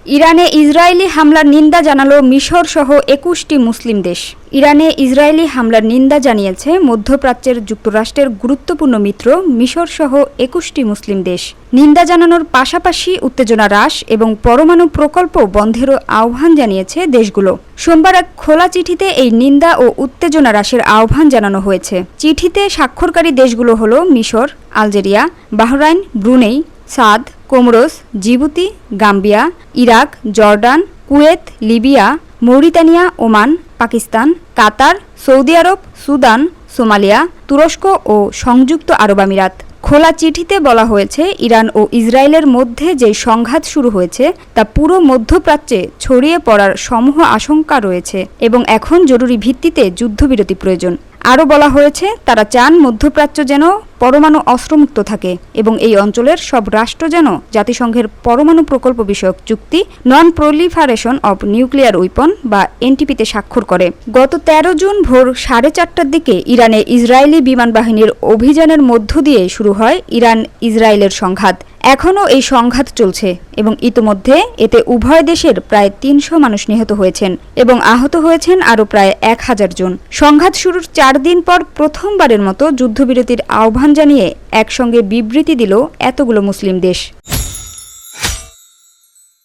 ইরানে ইসরায়েলি হামলার নিন্দা জানালো মিশর সহ ২১টি মুসলিম দেশ। ইরানে ইসরায়েলি হামলার নিন্দা জানিয়েছে মধ্যপ্রাচ্যের যুক্তরাষ্ট্রের গুরুত্বপূর্ণ মিত্র মিশর সহ ২১টি মুসলিম দেশ। নিন্দা জানানোর পাশাপাশি উত্তেজনা হ্রাস এবং পরমাণু প্রকল্প বন্ধেরও আহ্বান জানিয়েছে দেশগুলো। সোমবার এক খোলা চিঠিতে এই নিন্দা ও উত্তেজনা হ্রাসের আহ্বান জানানো হয়েছে। চিঠিতে স্বাক্ষরকারী দেশগুলো হলো মিশর, আলজেরিয়া, বাহরাইন, ব্রুনেই, সাদ, Comoros, Djibouti, Gambia, Iraq, Jordan, Kuwait, Libya, Mauritania, Oman, Pakistan, Qatar, Saudi Arab, Sudan, Somalia, তুরস্ক ও সংযুক্ত আরব আমিরাত। খোলা চিঠিতে বলা হয়েছে, ইরান ও ইসরায়েলের মধ্যে যে সংঘাত শুরু হয়েছে তা পুরো মধ্যপ্রাচ্যে ছড়িয়ে পড়ার সমূহ আশঙ্কা রয়েছে এবং এখন জরুরি ভিত্তিতে যুদ্ধবিরতি প্রয়োজন। আরও বলা হয়েছে, তারা চান মধ্যপ্রাচ্য যেন পরমাণু অস্ত্রমুক্ত থাকে এবং এই অঞ্চলের সব রাষ্ট্র যেন জাতিসংঘের পরমাণু প্রকল্প বিষয়ক চুক্তি নন প্রলিফারেশন অব নিউক্লিয়ার উইপন বা এনটিপিতে স্বাক্ষর করে। গত ১৩ জুন ভোর ৪:৩০টার দিকে ইরানে ইসরায়েলি বিমান বাহিনীর অভিযানের মধ্য দিয়ে শুরু হয় ইরান ইসরায়েলের সংঘাত। এখনও এই সংঘাত চলছে এবং ইতোমধ্যে এতে উভয় দেশের প্রায় ৩০০ মানুষ নিহত হয়েছেন এবং আহত হয়েছেন আরও প্রায় ১,০০০ জন। সংঘাত শুরুর ৪ দিন পর প্রথমবারের মতো যুদ্ধবিরতির আহ্বান জানিয়ে একসঙ্গে বিবৃতি দিল এতগুলো মুসলিম দেশ।